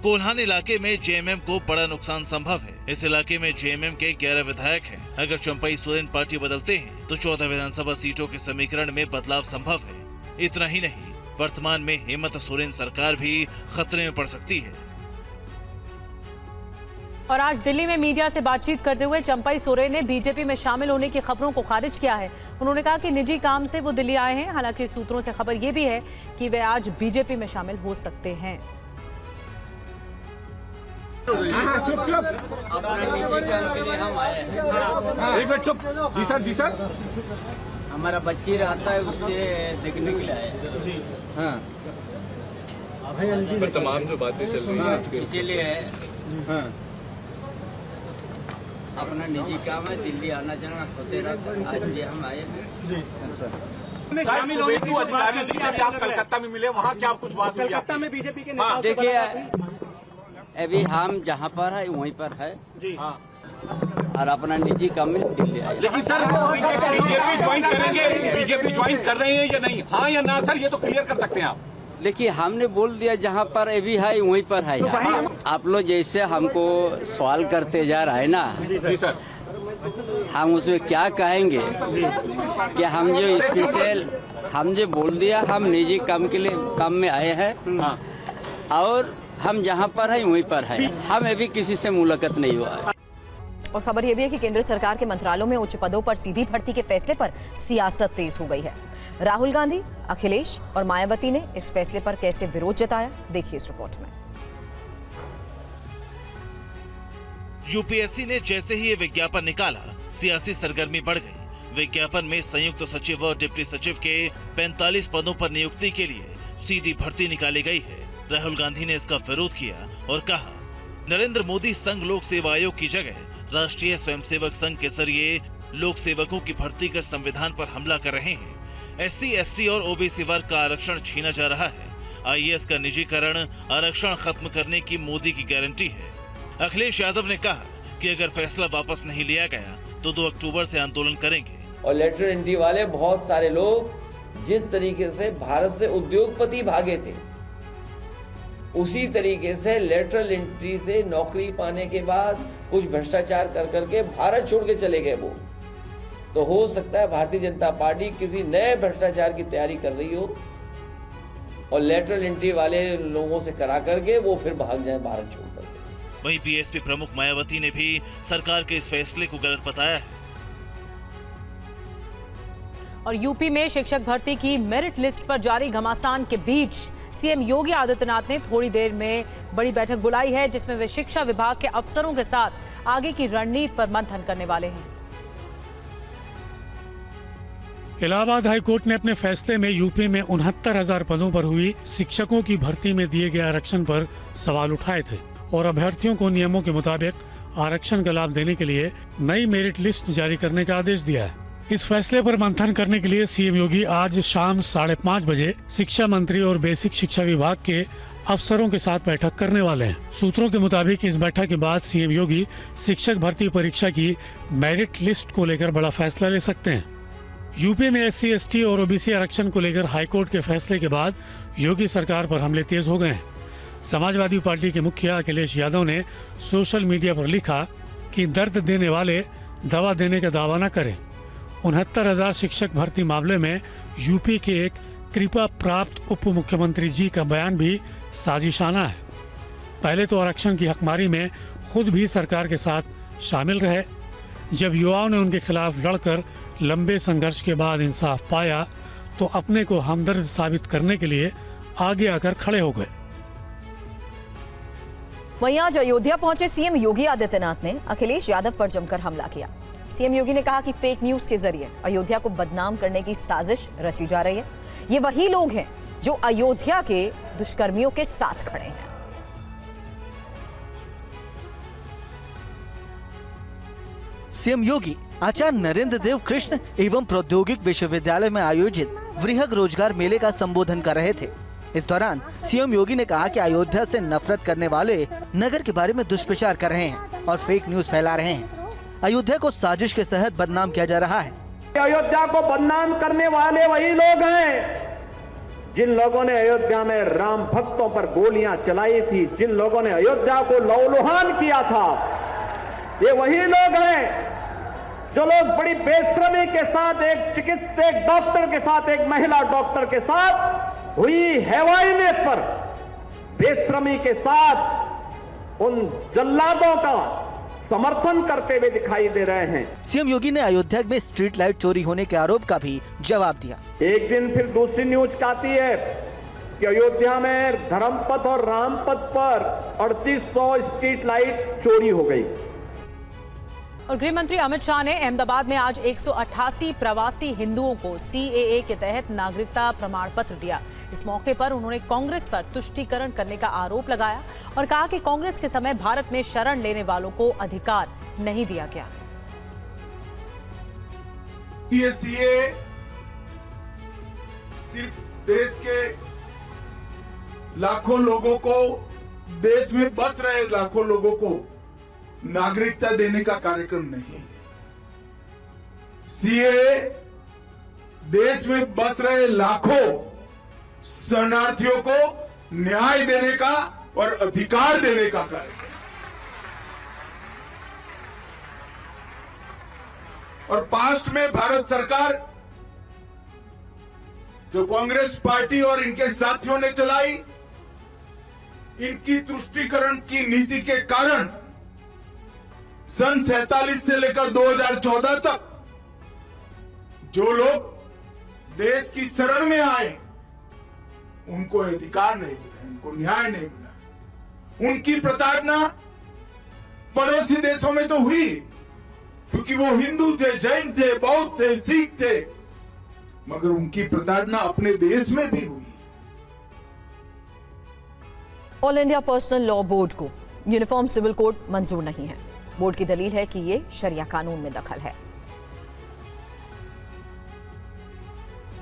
Speaker 11: कोल्हान इलाके में जेएमएम को बड़ा नुकसान संभव है। इस इलाके में जेएमएम के 11 विधायक हैं। अगर चंपई सोरेन पार्टी बदलते हैं तो 14 विधानसभा सीटों के समीकरण में बदलाव संभव है। इतना ही नहीं, वर्तमान में हेमंत सोरेन सरकार भी खतरे में पड़ सकती है।
Speaker 4: और आज दिल्ली में मीडिया से बातचीत करते हुए चंपई सोरेन ने बीजेपी में शामिल होने की खबरों को खारिज किया है। उन्होंने कहा कि निजी काम से वो दिल्ली आए हैं। हालांकि सूत्रों से खबर ये भी है कि वे आज बीजेपी में शामिल हो सकते हैं।
Speaker 20: एक मिनट चुप। जी सर, जी सर। हमारा बच्ची रहता है, उससे देखने के लिए आया जी। हाँ, तमाम जो बातें चल रही हैं इसीलिए हाँ, अपना निजी काम है, दिल्ली आना जाना होते रहता। आज भी हम आए हैं जी।
Speaker 21: शामिल होने की अधिकारी से आप कलकत्ता में मिले, वहाँ क्या कुछ बात हुई? कलकत्ता में बीजेपी के नेताओं से
Speaker 20: देखिए, अभी हम जहाँ पर है वहीं पर है जी। हाँ, और अपना निजी काम में दिल्ली आए।
Speaker 21: लेकिन सर बीजेपी ज्वाइन करेंगे, बीजेपी ज्वाइन कर रहे हैं या नहीं? हाँ या ना सर, ये तो क्लियर कर सकते हैं आप।
Speaker 20: देखिए, हमने बोल दिया जहाँ पर अभी है वहीं पर है। आप लोग जैसे हमको सवाल करते जा रहा है ना
Speaker 21: जी सर,
Speaker 20: हम उसमें क्या कहेंगे कि हम जो स्पेशल हम जो बोल दिया, हम निजी काम के लिए काम में आए हैं और हम जहाँ पर है वहीं पर है। हम अभी किसी से मुलाकात नहीं हुआ है।
Speaker 1: और खबर यह भी है कि केंद्र सरकार के मंत्रालयों में उच्च पदों पर सीधी भर्ती के फैसले पर सियासत तेज हो गई है। राहुल गांधी, अखिलेश और मायावती ने इस फैसले पर कैसे विरोध जताया, देखिए इस रिपोर्ट में।
Speaker 11: यूपीएससी ने जैसे ही ये विज्ञापन निकाला, सियासी सरगर्मी बढ़ गई। विज्ञापन में संयुक्त सचिव और डिप्टी सचिव के 45 पदों पर नियुक्ति के लिए सीधी भर्ती निकाली गई है। राहुल गांधी ने इसका विरोध किया और कहा, नरेंद्र मोदी संघ लोक सेवा आयोग की जगह राष्ट्रीय स्वयंसेवक संघ के जरिए लोक सेवकों की भर्ती कर संविधान पर हमला कर रहे हैं। एससी, एसटी और ओबीसी वर्ग का आरक्षण छीना जा रहा है। आईएएस का निजीकरण आरक्षण खत्म करने की मोदी की गारंटी है। अखिलेश यादव ने कहा कि अगर फैसला वापस नहीं लिया गया तो 2 अक्टूबर से आंदोलन करेंगे।
Speaker 22: और लेटरल एंट्री वाले बहुत सारे लोग जिस तरीके से भारत से उद्योगपति भागे थे, उसी तरीके से लेटरल एंट्री से नौकरी पाने के बाद कुछ भ्रष्टाचार कर करके भारत छोड़ के चले गए वो। तो हो सकता है भारतीय जनता पार्टी किसी नए भ्रष्टाचार की तैयारी कर रही हो और लेटरल एंट्री वाले लोगों से करा करके वो फिर भाग जाए भारत छोड़कर।
Speaker 11: वहीं बीएसपी प्रमुख मायावती ने भी सरकार के इस फैसले को गलत बताया है।
Speaker 4: और यूपी में शिक्षक भर्ती की मेरिट लिस्ट पर जारी घमासान के बीच सीएम योगी आदित्यनाथ ने थोड़ी देर में बड़ी बैठक बुलाई है, जिसमें वे शिक्षा विभाग के अफसरों के साथ आगे की रणनीति पर मंथन करने वाले हैं।
Speaker 23: इलाहाबाद हाईकोर्ट ने अपने फैसले में यूपी में 69,000 पदों पर हुई शिक्षकों की भर्ती में दिए गए आरक्षण पर सवाल उठाए थे और अभ्यर्थियों को नियमों के मुताबिक आरक्षण का लाभ देने के लिए नई मेरिट लिस्ट जारी करने का आदेश दिया है। इस फैसले पर मंथन करने के लिए सीएम योगी आज शाम 5:30 बजे शिक्षा मंत्री और बेसिक शिक्षा विभाग के अफसरों के साथ बैठक करने वाले हैं। सूत्रों के मुताबिक इस बैठक के बाद सीएम योगी शिक्षक भर्ती परीक्षा की मेरिट लिस्ट को लेकर बड़ा फैसला ले सकते हैं। यूपी में एससी, एसटी और ओबीसी आरक्षण को लेकर हाईकोर्ट के फैसले के बाद योगी सरकार पर हमले तेज हो गए हैं। समाजवादी पार्टी के मुखिया अखिलेश यादव ने सोशल मीडिया पर लिखा कि दर्द देने वाले दवा देने का दावा न करें। 69,000 शिक्षक भर्ती मामले में यूपी के एक कृपा प्राप्त उप मुख्यमंत्री जी का बयान भी साजिशाना है। पहले तो आरक्षण की हकमारी में खुद भी सरकार के साथ शामिल रहे। जब युवाओं ने उनके खिलाफ लड़कर लंबे संघर्ष के बाद इंसाफ पाया तो अपने को हमदर्द साबित करने के लिए आगे आकर खड़े हो गए।
Speaker 1: वहीं आज अयोध्या पहुंचे सीएम योगी आदित्यनाथ ने अखिलेश यादव पर जमकर हमला किया। सीएम योगी ने कहा कि फेक न्यूज के जरिए अयोध्या को बदनाम करने की साजिश रची जा रही है। ये वही लोग हैं जो अयोध्या के दुष्कर्मियों के साथ खड़े हैं।
Speaker 16: सीएम योगी आचार्य नरेंद्र देव कृष्ण एवं प्रौद्योगिक विश्वविद्यालय में आयोजित वृहद रोजगार मेले का संबोधन कर रहे थे। इस दौरान सीएम योगी ने कहा कि अयोध्या से नफरत करने वाले नगर के बारे में दुष्प्रचार कर रहे हैं और फेक न्यूज फैला रहे हैं। अयोध्या को साजिश के तहत बदनाम किया जा रहा है।
Speaker 21: अयोध्या को बदनाम करने वाले वही लोग हैं जिन लोगों ने अयोध्या में राम भक्तों पर गोलियां चलाई थी, जिन लोगों ने अयोध्या को लहूलुहान किया था। ये वही लोग हैं जो लोग बड़ी बेशर्मी के साथ एक चिकित्सक डॉक्टर के साथ, एक महिला डॉक्टर के साथ हुई हैवानियत पर बेशर्मी के साथ उन जल्लादों का समर्थन करते हुए दिखाई दे रहे हैं।
Speaker 16: सीएम योगी ने अयोध्या में स्ट्रीट लाइट चोरी होने के आरोप का भी जवाब दिया।
Speaker 21: एक दिन फिर दूसरी न्यूज आती है कि अयोध्या में धर्मपथ और रामपथ पर 3800 स्ट्रीट लाइट चोरी हो गई।
Speaker 4: और गृह मंत्री अमित शाह ने अहमदाबाद में आज 188 प्रवासी हिंदुओं को सीएए के तहत नागरिकता प्रमाण पत्र दिया। इस मौके पर उन्होंने कांग्रेस पर तुष्टीकरण करने का आरोप लगाया और कहा कि कांग्रेस के समय भारत में शरण लेने वालों को अधिकार नहीं दिया गया।
Speaker 2: ये सीएए सिर्फ देश के लाखों लोगों को, देश में बस रहे लाखों लोगों को नागरिकता देने का कार्यक्रम नहीं है। सीएए देश में बस रहे लाखों शरणार्थियों को न्याय देने का और अधिकार देने का कार्यक्रम। और पास्ट में भारत सरकार जो कांग्रेस पार्टी और इनके साथियों ने चलाई, इनकी तुष्टीकरण की नीति के कारण सन 47 से लेकर 2014 तक जो लोग देश की शरण में आए उनको अधिकार नहीं मिला, उनको न्याय नहीं मिला। उनकी प्रताड़ना पड़ोसी देशों में तो हुई क्योंकि वो हिंदू थे, जैन थे, बौद्ध थे, सिख थे, मगर उनकी प्रताड़ना अपने देश में भी हुई।
Speaker 1: All India personal law board को यूनिफॉर्म सिविल कोड मंजूर नहीं है। बोर्ड की दलील है कि ये शरिया कानून में दखल है।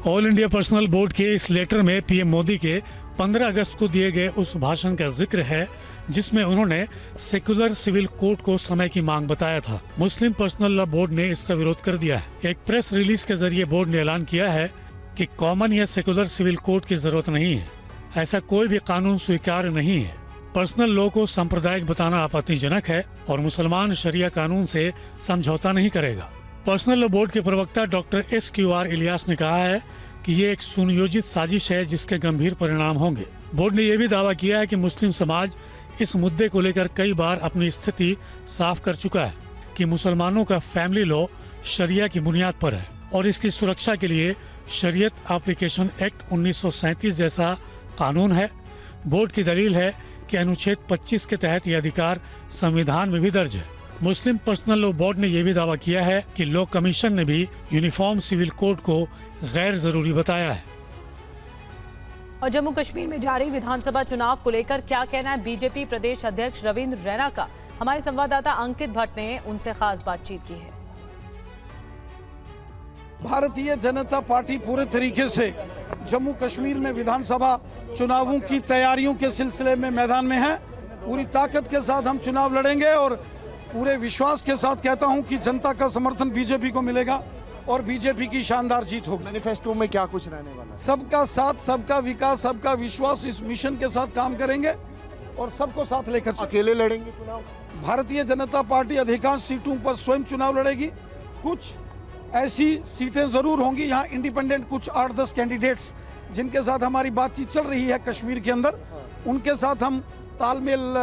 Speaker 23: ऑल इंडिया पर्सनल बोर्ड के इस लेटर में पीएम मोदी के 15 अगस्त को दिए गए उस भाषण का जिक्र है जिसमें उन्होंने सेक्युलर सिविल कोड को समय की मांग बताया था। मुस्लिम पर्सनल लॉ बोर्ड ने इसका विरोध कर दिया है। एक प्रेस रिलीज के जरिए बोर्ड ने ऐलान किया है कि कॉमन या सेक्युलर सिविल कोड की जरूरत नहीं है। ऐसा कोई भी कानून स्वीकार्य नहीं है। पर्सनल लॉ को सांप्रदायिक बताना आपत्तिजनक है और मुसलमान शरिया कानून से समझौता नहीं करेगा। पर्सनल लॉ बोर्ड के प्रवक्ता डॉक्टर SQR इलियास ने कहा है कि ये एक सुनियोजित साजिश है जिसके गंभीर परिणाम होंगे। बोर्ड ने यह भी दावा किया है कि मुस्लिम समाज इस मुद्दे को लेकर कई बार अपनी स्थिति साफ कर चुका है कि मुसलमानों का फैमिली लॉ शरिया की बुनियाद पर है और इसकी सुरक्षा के लिए शरीयत एप्लीकेशन एक्ट 1937 जैसा कानून है। बोर्ड की दलील है कि अनुच्छेद 25 के तहत यह अधिकार संविधान में भी दर्ज है। मुस्लिम पर्सनल लॉ बोर्ड ने यह भी दावा किया है कि लॉ कमीशन ने भी यूनिफॉर्म सिविल कोड को गैर जरूरी बताया है।
Speaker 4: और जम्मू कश्मीर में जारी विधानसभा चुनाव को लेकर क्या कहना है बीजेपी प्रदेश अध्यक्ष रविंद्र रैना का? हमारे संवाददाता अंकित भट्ट ने उनसे खास बातचीत की है।
Speaker 5: भारतीय जनता पार्टी पूरे तरीके से जम्मू कश्मीर में विधानसभा चुनावों की तैयारियों के सिलसिले में मैदान में है। पूरी ताकत के साथ हम चुनाव लड़ेंगे और पूरे विश्वास के साथ कहता हूं कि जनता का समर्थन बीजेपी को मिलेगा और बीजेपी की शानदार जीत होगी।
Speaker 17: मैनिफेस्टो में क्या कुछ रहने वाला है?
Speaker 5: सबका साथ, सबका विकास, सबका विश्वास, इस मिशन के साथ काम करेंगे और सबको साथ लेकर
Speaker 17: अकेले लड़ेंगे चुनाव?
Speaker 5: भारतीय जनता पार्टी अधिकांश सीटों पर स्वयं चुनाव लड़ेगी। कुछ ऐसी सीटें जरूर होंगी यहाँ इंडिपेंडेंट, कुछ 8-10 कैंडिडेट्स जिनके साथ हमारी बातचीत चल रही है कश्मीर के अंदर, उनके साथ हम तालमेल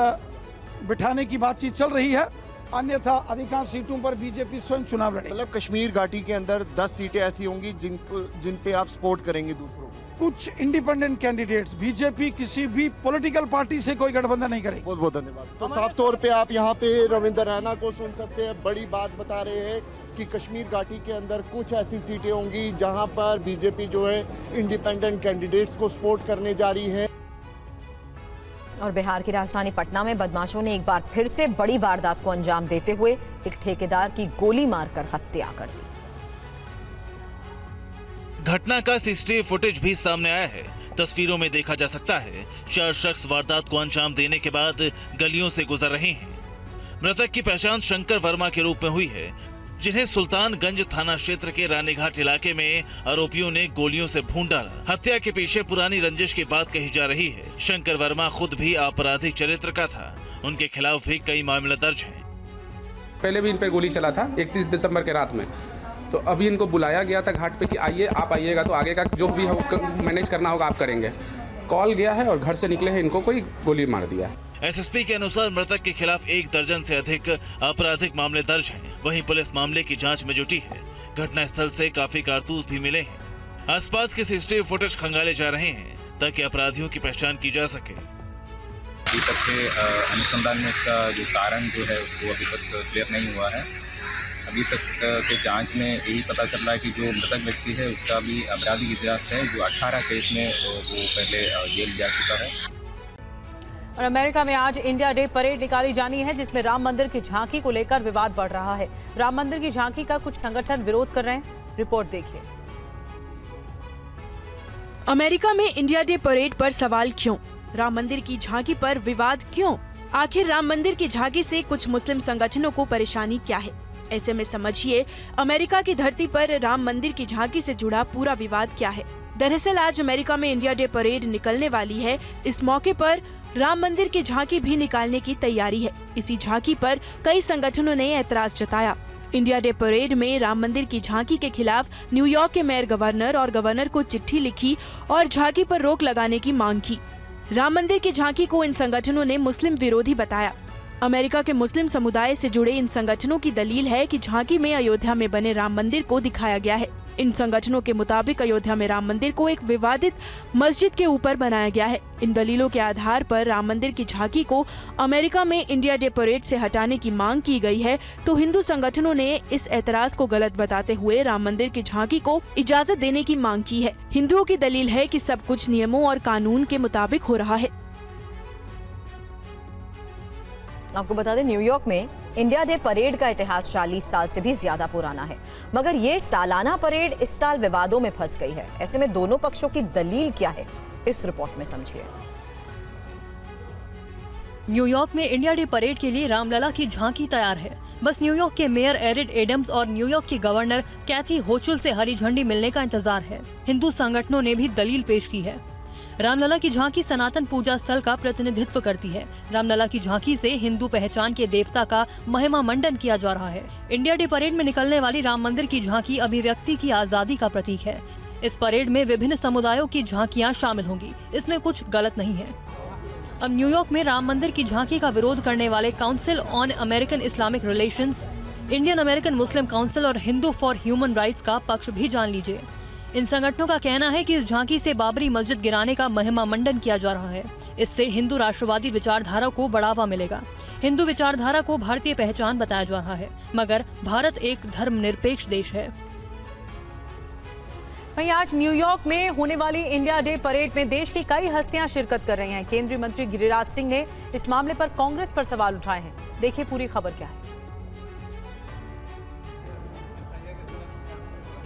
Speaker 5: बिठाने की बातचीत चल रही है। अन्यथा अधिकांश सीटों पर बीजेपी स्वयं चुनाव लड़ेगी।
Speaker 6: मतलब कश्मीर घाटी के अंदर 10 सीटें ऐसी होंगी जिन पे आप सपोर्ट करेंगे दूसरों को।
Speaker 5: कुछ इंडिपेंडेंट कैंडिडेट्स, बीजेपी किसी भी पॉलिटिकल पार्टी से कोई गठबंधन नहीं करेगी।
Speaker 6: बहुत बहुत धन्यवाद। तो साफ तौर पे आप यहाँ पे रविंद्र रैना को सुन सकते हैं, बड़ी बात बता रहे हैं कि कश्मीर घाटी के अंदर कुछ ऐसी सीटें होंगी जहाँ पर बीजेपी जो है इंडिपेंडेंट कैंडिडेट्स को सपोर्ट करने जा रही है।
Speaker 1: और बिहार की राजधानी पटना में बदमाशों ने एक बार फिर से बड़ी वारदात को अंजाम देते हुए एक ठेकेदार की गोली मारकर हत्या कर दी।
Speaker 11: घटना का सीसीटीवी फुटेज भी सामने आया है। तस्वीरों में देखा जा सकता है 4 शख्स वारदात को अंजाम देने के बाद गलियों से गुजर रहे हैं। मृतक की पहचान शंकर वर्मा के रूप में हुई है, जिन्हें सुल्तानगंज थाना क्षेत्र के रानीघाट इलाके में आरोपियों ने गोलियों से भून डाला। हत्या के पीछे पुरानी रंजिश की बात कही जा रही है। शंकर वर्मा खुद भी आपराधिक चरित्र का था, उनके खिलाफ भी कई मामले दर्ज हैं।
Speaker 7: पहले भी इन पर गोली चला था 31 दिसंबर के रात में, तो अभी इनको बुलाया गया था घाट पे कि आइए, आप आइएगा तो आगे का जो भी मैनेज करना होगा आप करेंगे। कॉल गया है और घर से निकले हैं, इनको कोई गोली मार दिया।
Speaker 11: एसएसपी के अनुसार मृतक के खिलाफ 1 दर्जन से अधिक आपराधिक मामले दर्ज हैं। वहीं पुलिस मामले की जांच में जुटी है। घटनास्थल से काफी कारतूस भी मिले हैं। आसपास के सीसीटीवी फुटेज खंगाले जा रहे हैं ताकि अपराधियों की पहचान की जा सके।
Speaker 9: अभी तक के अनुसंधान में इसका जो कारण जो है वो अभी तक क्लियर नहीं हुआ है। अभी तक के जांच में यही पता चल रहा है कि जो मृतक व्यक्ति है उसका भी आपराधिक इतिहास है, जो 18 केस में वो पहले जेल जा चुका है।
Speaker 4: और अमेरिका में आज इंडिया डे परेड निकाली जानी है, जिसमें राम मंदिर की झांकी को लेकर विवाद बढ़ रहा है। राम मंदिर की झांकी का कुछ संगठन विरोध कर रहे हैं। रिपोर्ट देखिए।
Speaker 18: अमेरिका में इंडिया डे परेड पर सवाल क्यों? राम मंदिर की झांकी पर विवाद क्यों? आखिर राम मंदिर की झांकी से कुछ मुस्लिम संगठनों को परेशानी क्या है? ऐसे में समझिए अमेरिका की धरती पर राम मंदिर की झांकी से जुड़ा पूरा विवाद क्या है। दरअसल आज अमेरिका में इंडिया डे परेड निकलने वाली है। इस मौके पर राम मंदिर की झांकी भी निकालने की तैयारी है। इसी झांकी पर कई संगठनों ने ऐतराज जताया। इंडिया डे परेड में राम मंदिर की झांकी के खिलाफ न्यूयॉर्क के मेयर गवर्नर और गवर्नर को चिट्ठी लिखी और झांकी पर रोक लगाने की मांग की। राम मंदिर की झांकी को इन संगठनों ने मुस्लिम विरोधी बताया। अमेरिका के मुस्लिम समुदाय से जुड़े इन संगठनों की दलील है कि झांकी में अयोध्या में बने राम मंदिर को दिखाया गया है। इन संगठनों के मुताबिक अयोध्या में राम मंदिर को एक विवादित मस्जिद के ऊपर बनाया गया है। इन दलीलों के आधार पर राम मंदिर की झांकी को अमेरिका में इंडिया डे परेड से हटाने की मांग की गई है, तो हिंदू संगठनों ने इस ऐतराज को गलत बताते हुए राम मंदिर की झांकी को इजाजत देने की मांग की है। हिंदुओं की दलील है कि सब कुछ नियमों और कानून के मुताबिक हो रहा है।
Speaker 1: आपको बता दें, न्यूयॉर्क में इंडिया डे परेड का इतिहास 40 साल से भी ज्यादा पुराना है, मगर ये सालाना परेड इस साल विवादों में फंस गई है। ऐसे में दोनों पक्षों की दलील क्या है, इस रिपोर्ट में समझिए।
Speaker 13: न्यूयॉर्क में इंडिया डे परेड के लिए रामलला की झांकी तैयार है। बस न्यूयॉर्क के मेयर एरिड एडम्स और न्यूयॉर्क की गवर्नर कैथी होचुल से हरी झंडी मिलने का इंतजार है। हिंदू संगठनों ने भी दलील पेश की है। रामलला की झांकी सनातन पूजा स्थल का प्रतिनिधित्व करती है। रामलला की झांकी से हिंदू पहचान के देवता का महिमा मंडन किया जा रहा है। इंडिया डे परेड में निकलने वाली राम मंदिर की झांकी अभिव्यक्ति की आजादी का प्रतीक है। इस परेड में विभिन्न समुदायों की झांकियां शामिल होंगी, इसमें कुछ गलत नहीं है। अब न्यूयॉर्क में राम मंदिर की झांकी का विरोध करने वाले council on American Islamic relations, Indian American Muslim council और हिंदू फॉर ह्यूमन राइट्स का पक्ष भी जान लीजिए। इन संगठनों का कहना है कि इस झांकी से बाबरी मस्जिद गिराने का महिमा मंडन किया जा रहा है। इससे हिंदू राष्ट्रवादी विचारधारा को बढ़ावा मिलेगा। हिंदू विचारधारा को भारतीय पहचान बताया जा रहा है, मगर भारत एक धर्मनिरपेक्ष देश है।
Speaker 4: वहीं आज न्यूयॉर्क में होने वाली इंडिया डे परेड में देश की कई हस्तियां शिरकत कर रही हैं। केंद्रीय मंत्री गिरिराज सिंह ने इस मामले पर कांग्रेस पर सवाल उठाए हैं। देखिए पूरी खबर क्या है।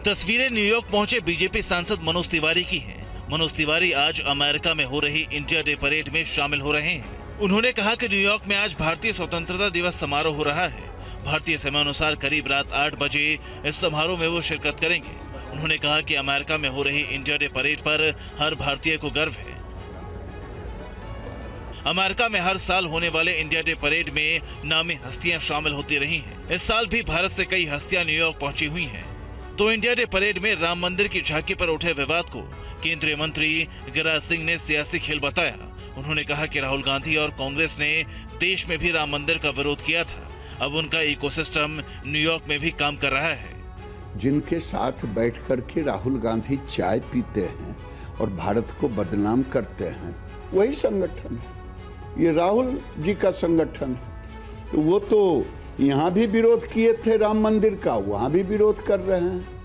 Speaker 11: तस्वीरें न्यूयॉर्क पहुंचे बीजेपी सांसद मनोज तिवारी की हैं। मनोज तिवारी आज अमेरिका में हो रही इंडिया डे परेड में शामिल हो रहे हैं। उन्होंने कहा कि न्यूयॉर्क में आज भारतीय स्वतंत्रता दिवस समारोह हो रहा है। भारतीय समय अनुसार करीब रात 8 बजे इस समारोह में वो शिरकत करेंगे। उन्होंने कहा कि अमेरिका में हो रही इंडिया डे परेड पर हर भारतीय को गर्व है। अमेरिका में हर साल होने वाले इंडिया डे परेड में नामी हस्तियां शामिल होती रही हैं। इस साल भी भारत से कई हस्तियां न्यूयॉर्क पहुंची हुई हैं। तो इंडिया डे परेड में राम मंदिर की झांकी पर उठे विवाद को केंद्रीय मंत्री गिरिराज सिंह ने सियासी खेल बताया। उन्होंने कहा कि राहुल गांधी और कांग्रेस ने देश में भी राम मंदिर का विरोध किया था। अब उनका इकोसिस्टम न्यूयॉर्क में भी काम कर रहा है।
Speaker 8: जिनके साथ बैठ करके राहुल गांधी चाय पीते हैं और भारत को बदनाम करते हैं, वही संगठन है। ये राहुल जी का संगठन है। तो वो तो यहाँ भी विरोध किए थे राम मंदिर का, वहाँ भी विरोध कर रहे हैं।